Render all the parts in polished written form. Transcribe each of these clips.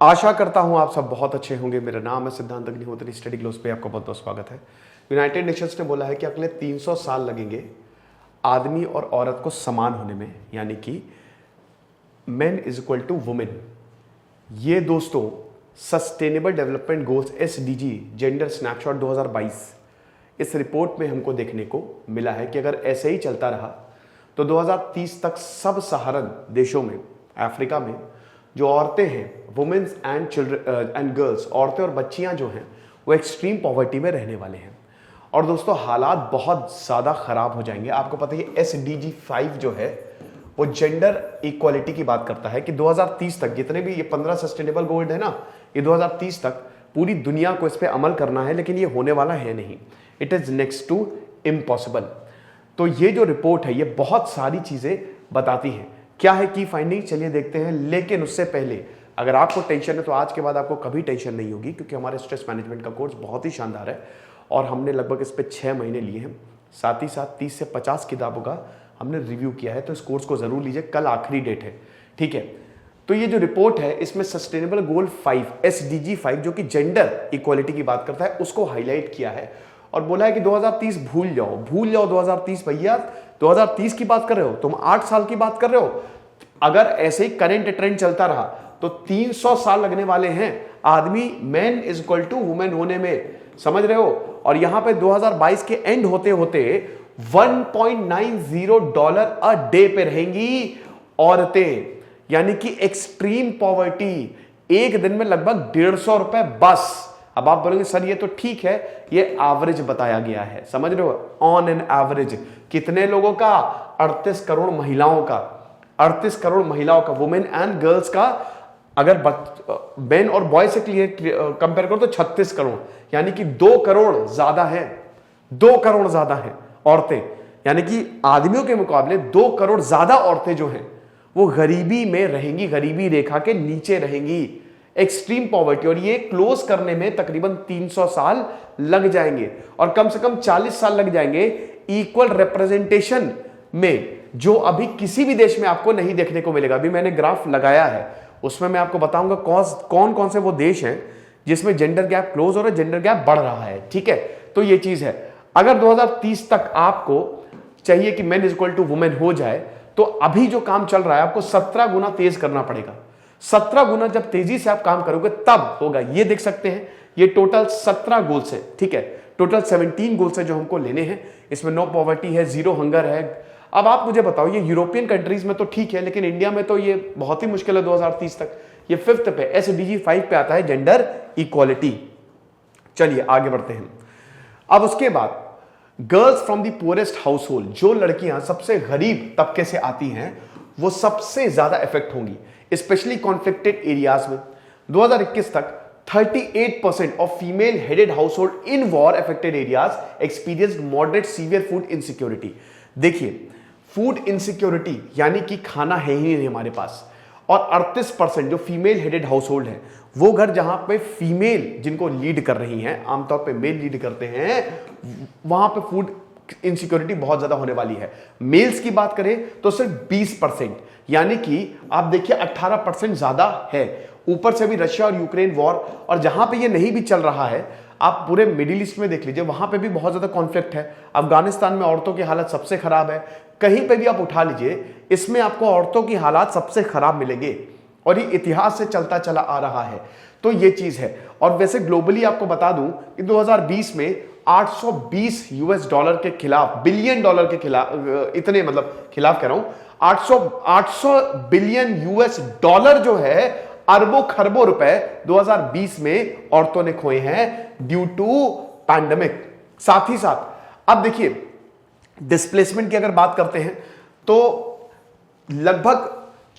आशा करता हूं आप सब बहुत अच्छे होंगे। मेरा नाम है सिद्धांत अग्निहोत्री। स्टडी ग्लोस पे आपका बहुत बहुत स्वागत है। यूनाइटेड नेशंस ने बोला है कि अगले 300 साल लगेंगे आदमी और औरत को समान होने में, यानी कि men is equal to women. ये दोस्तों sustainable development goals SDG gender snapshot 2022 इस रिपोर्ट में हमको देखने को मिला है कि अगर ऐसे ही चलता रहा तो 2030 तक सब सहारन देशों में, अफ्रीका में जो औरतें हैं, women's and children and girls, औरतें और बच्चियां जो हैं वो एक्सट्रीम पॉवर्टी में रहने वाले हैं। और दोस्तों हालात बहुत ज़्यादा ख़राब हो जाएंगे। आपको पता है SDG 5 जो है वो जेंडर इक्वालिटी की बात करता है कि 2030 तक जितने भी ये 15 सस्टेनेबल गोल है ना, ये 2030 तक पूरी दुनिया को इस पर अमल करना है, लेकिन ये होने वाला है नहीं। It is next to impossible. तो ये जो रिपोर्ट है ये बहुत सारी चीज़ें बताती है। क्या है की फाइंडिंग, चलिए देखते हैं। लेकिन उससे पहले अगर आपको टेंशन है तो आज के बाद आपको कभी टेंशन नहीं होगी, क्योंकि हमारे स्ट्रेस मैनेजमेंट का कोर्स बहुत ही शानदार है और हमने लगभग इस पर 6 महीने लिए हैं। साथ ही साथ 30 से 50 किताबों का हमने रिव्यू किया है, तो इस कोर्स को जरूर लीजिए। कल आखिरी डेट है, ठीक है। तो ये जो रिपोर्ट है इसमें सस्टेनेबल गोल 5 SDG 5 जो कि जेंडर इक्वालिटी की बात करता है उसको हाईलाइट किया है और बोला है कि 2030 भूल जाओ 2030। भैया 2030 की बात कर रहे हो तुम, 8 साल की बात कर रहे हो। अगर ऐसे ही करंट ट्रेंड चलता रहा तो 300 साल लगने वाले हैं आदमी man is equal to women होने में, समझ रहे हो। और यहां पे 2022 के एंड होते होते $1.90 अ डे पे रहेंगी औरतें, यानी कि एक्सट्रीम पॉवर्टी। एक दिन में लगभग 150 रुपए बस। अब आप बोलेंगे सर ये तो ठीक है, ये एवरेज बताया गया है, समझ रहे हो। ऑन एन एवरेज कितने लोगों का? 38 करोड़ महिलाओं का। 38 करोड़ महिलाओं का, वुमेन एंड गर्ल्स का। अगर मेन और बॉय से कंपेयर करो तो 36 करोड़, यानी कि 2 करोड़ ज्यादा है। 2 करोड़ ज्यादा है औरतें, यानी कि आदमियों के मुकाबले 2 करोड़ ज्यादा औरतें जो हैं वो गरीबी में रहेंगी, गरीबी रेखा के नीचे रहेंगी, एक्सट्रीम पॉवर्टी। और ये क्लोज करने में तकरीबन 300 साल लग जाएंगे और कम से कम 40 साल लग जाएंगे इक्वल रिप्रेजेंटेशन में, जो अभी किसी भी देश में आपको नहीं देखने को मिलेगा। अभी मैंने ग्राफ लगाया है, उसमें मैं आपको बताऊंगा कौन कौन से वो देश हैं जिसमें जेंडर गैप क्लोज हो रहा है, जेंडर गैप बढ़ रहा है, ठीक है। तो ये चीज है। अगर 2030 तक आपको चाहिए कि men is equal to women हो जाए तो अभी जो काम चल रहा है आपको 17 गुना तेज करना पड़ेगा। 17 गुना जब तेजी से आप काम करोगे तब होगा। ये देख सकते हैं, ये टोटल 17 गोल्स है, ठीक है। टोटल 17 गोल्स है जो हमको लेने हैं। इसमें नो पॉवर्टी है, जीरो हंगर है। अब आप मुझे बताओ, ये यूरोपियन कंट्रीज में तो ठीक है, लेकिन इंडिया में तो ये बहुत ही मुश्किल है 2030 तक। ये 5th पे SDG 5 पे आता है जेंडर इक्वालिटी। चलिए आगे बढ़ते हैं। अब उसके बाद girls from the poorest house hold, जो लड़कियां सबसे गरीब तबके से आती हैं वो सबसे ज्यादा इफेक्ट होंगी, स्पेशली कॉन्फ्लिक्टेड एरियाज में। 2021 तक 38% of female headed house hold in war affected areas experienced moderate severe food insecurity. देखिए फूड इनसिक्योरिटी यानी कि खाना है ही नहीं हमारे पास। और 38% जो फीमेल हेडेड हाउस होल्ड है, वो घर जहां पे फीमेल जिनको लीड कर रही हैं, आमतौर पे मेल लीड करते हैं, वहां पे फूड इनसिक्योरिटी बहुत ज्यादा होने वाली है। मेल्स की बात करें तो सिर्फ 20%, यानी कि आप देखिए 18% ज्यादा है। ऊपर से भी रशिया और यूक्रेन वॉर, और जहां पे ये नहीं भी चल रहा है, आप पूरे मिडिल ईस्ट में देख लीजिए, वहां पे भी बहुत ज्यादा कॉन्फ्लिक्ट है। अफगानिस्तान में औरतों की हालत सबसे खराब है। कहीं पे भी आप उठा लीजिए, इसमें आपको औरतों की हालात सबसे खराब मिलेंगे और ये इतिहास से चलता चला आ रहा है। तो ये चीज है। और वैसे ग्लोबली आपको बता दूं कि 2020 में $820 के खिलाफ, बिलियन डॉलर के खिलाफ, इतने मतलब खिलाफ कह रहा हूं, 800 बिलियन $, जो है अरबों खरबों रुपए 2020 में औरतों ने खोए हैं ड्यू टू पैंडेमिक। साथ ही साथ अब देखिए डिस्प्लेसमेंट की अगर बात करते हैं तो लगभग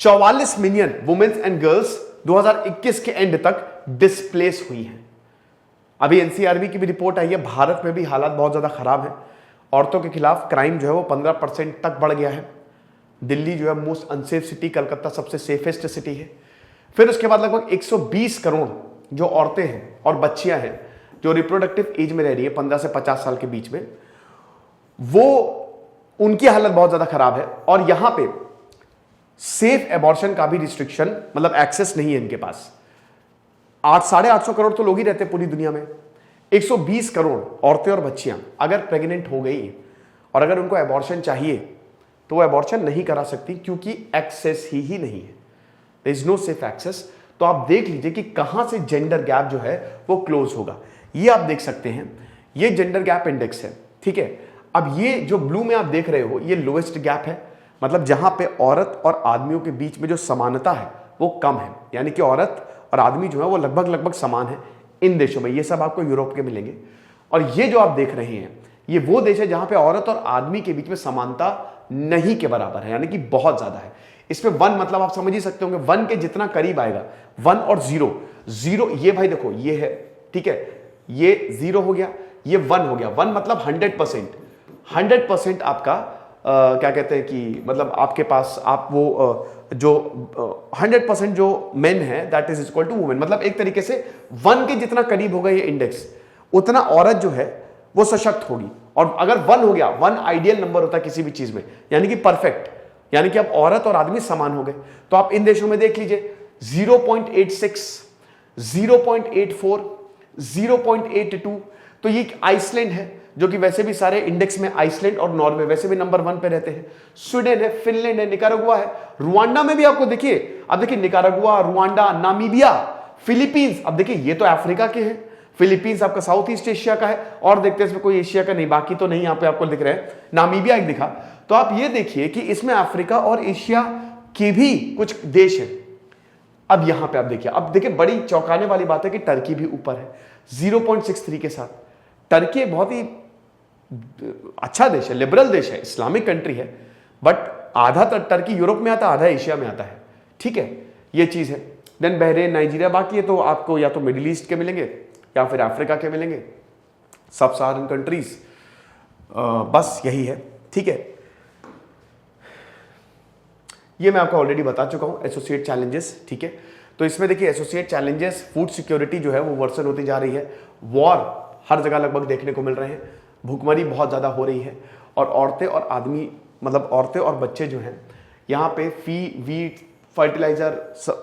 44 मिलियन वुमेन्स एंड गर्ल्स 2021 के एंड तक डिस्प्लेस हुई हैं। अभी NCRB की भी रिपोर्ट आई है, भारत में भी हालात बहुत ज्यादा खराब है। औरतों के खिलाफ क्राइम जो है वो 15% तक बढ़ गया है। दिल्ली जो है मोस्ट अनसेफ सिटी, कलकत्ता सबसे सेफेस्ट सिटी है। फिर उसके बाद लगभग 120 करोड़ जो औरतें हैं और बच्चियां हैं जो रिप्रोडक्टिव एज में रह रही है 15 से 50 साल के बीच में, वो उनकी हालत बहुत ज्यादा खराब है। और यहां पे सेफ एबॉर्शन का भी रिस्ट्रिक्शन, मतलब एक्सेस नहीं है इनके पास। 850 करोड़ तो लोग ही रहते हैं पूरी दुनिया में। 120 करोड़ औरतें और बच्चियां अगर प्रेग्नेंट हो गई और अगर उनको एबॉर्शन चाहिए तो वो एबॉर्शन नहीं करा सकती, क्योंकि एक्सेस ही नहीं है, there is no safe access. तो आप देख लीजिए कि कहां से जेंडर गैप जो है वो क्लोज होगा। ये आप देख सकते हैं, ये जेंडर गैप इंडेक्स है, ठीक है। अब ये जो ब्लू में आप देख रहे हो ये लोएस्ट गैप है, मतलब जहां पे औरत और आदमियों के बीच में जो समानता है वो कम है, यानी कि औरत और आदमी जो है वो लगभग समान है इन देशों में। ये सब आपको यूरोप के मिलेंगे। और ये जो आप देख रहे हैं ये वो देश है जहां पे औरत और आदमी के बीच में समानता नहीं के बराबर है, यानी कि बहुत ज्यादा है। इसमें 1 मतलब आप समझ ही सकते होंगे, 1 के जितना करीब आएगा, 1 और 0, ये भाई देखो ये है, ठीक है, ये 0 हो गया, ये 1 हो गया। 1 मतलब 100% आपका क्या कहते हैं कि मतलब आपके पास आप वो जो 100% जो मेन है that is equal to women, मतलब एक तरीके से 1 के जितना करीब होगा ये इंडेक्स, उतना औरत जो है वो सशक्त होगी। और अगर 1 हो गया, 1 आइडियल नंबर होता है किसी भी चीज में, यानी कि परफेक्ट, यानी कि अब औरत और आदमी समान हो गए। तो आप इन देशों में देख लीजिए 0.86, 0.84, 0.82। तो ये आइसलैंड है जो कि वैसे भी सारे इंडेक्स में आइसलैंड और नॉर्वे वैसे भी नंबर 1 पे रहते हैं। स्वीडन है, फिनलैंड है, निकारागुआ है, रुवांडा में भी आपको देखिए, अब देखिए निकारागुआ, रुवांडा, नामीबिया, फिलीपींस। अब देखिए ये तो अफ्रीका के हैं, फिलीपींस आपका साउथ ईस्ट एशिया का है, और देखते हैं इसमें कोई एशिया का नहीं, बाकी तो नहीं यहां पे आपको दिख रहा है। नामीबिया एक दिखा। तो आप ये देखिए कि इसमें अफ्रीका और एशिया के भी कुछ देश हैं। अब यहां पे आप देखिए, बड़ी चौंकाने वाली बात है कि टर्की भी ऊपर है 0.63 के साथ। टर्की बहुत ही अच्छा देश है, लिबरल देश है, इस्लामिक कंट्री है, बट आधा टर्की यूरोप में आता है, आधा एशिया में आता है, ठीक है, ये चीज है। देन बहरीन, नाइजीरिया, बाकी ये तो आपको या तो मिडिल ईस्ट के मिलेंगे या फिर अफ्रीका के मिलेंगे, सब साहारन कंट्रीज, बस यही है, ठीक है। ये मैं आपको ऑलरेडी बता चुका हूं एसोसिएट चैलेंजेस, ठीक है। तो इसमें देखिए एसोसिएट चैलेंजेस, फूड सिक्योरिटी जो है वो वर्सन होती जा रही है, वॉर हर जगह लगभग देखने को मिल रहे हैं, भूखमरी बहुत ज़्यादा हो रही है, और औरतें और आदमी मतलब औरतें और बच्चे जो हैं यहाँ पे वीट, फर्टिलाइजर,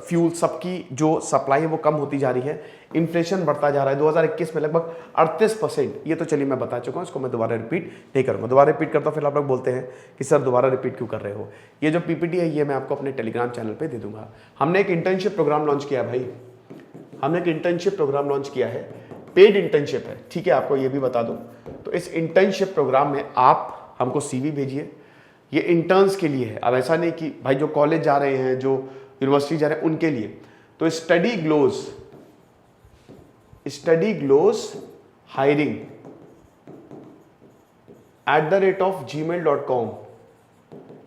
फ्यूल सबकी जो सप्लाई है वो कम होती जा रही है, इन्फ्लेशन बढ़ता जा रहा है। 2021 में लगभग 38%, ये तो चलिए मैं बता चुका हूँ, इसको मैं दोबारा रिपीट नहीं करूँगा। दोबारा रिपीट करता हूँ फिर आप लोग बोलते हैं कि सर दोबारा रिपीट क्यों कर रहे हो। ये जो पीपीटी है ये मैं आपको अपने टेलीग्राम चैनल पर दे दूंगा। हमने एक इंटर्नशिप प्रोग्राम लॉन्च किया भाई, हमने एक इंटर्नशिप प्रोग्राम लॉन्च किया है, पेड इंटर्नशिप है, ठीक है, आपको ये भी बता दूं। तो इस इंटर्नशिप प्रोग्राम में आप हमको सीवी भेजिए, ये इंटर्न्स के लिए है। अब ऐसा नहीं कि भाई जो कॉलेज जा रहे हैं, जो यूनिवर्सिटी जा रहे हैं उनके लिए। तो स्टडी ग्लोज हायरिंग @gmail.com,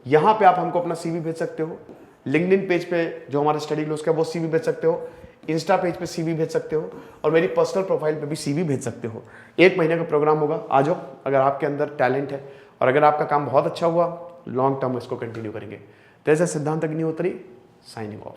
यहां पे आप हमको अपना सीवी भेज सकते हो। लिंक्डइन पेज पे जो हमारा स्टडी ग्लोज का वो सीवी भेज सकते हो, इंस्टा पेज पे सीवी भेज सकते हो, और मेरी पर्सनल प्रोफाइल पे भी सीवी भेज सकते हो। 1 महीने का प्रोग्राम होगा, आ जाओ अगर आपके अंदर टैलेंट है, और अगर आपका काम बहुत अच्छा हुआ लॉन्ग टर्म इसको कंटिन्यू करेंगे। तेज सिद्धांत अग्निहोत्री साइनिंग ऑफ।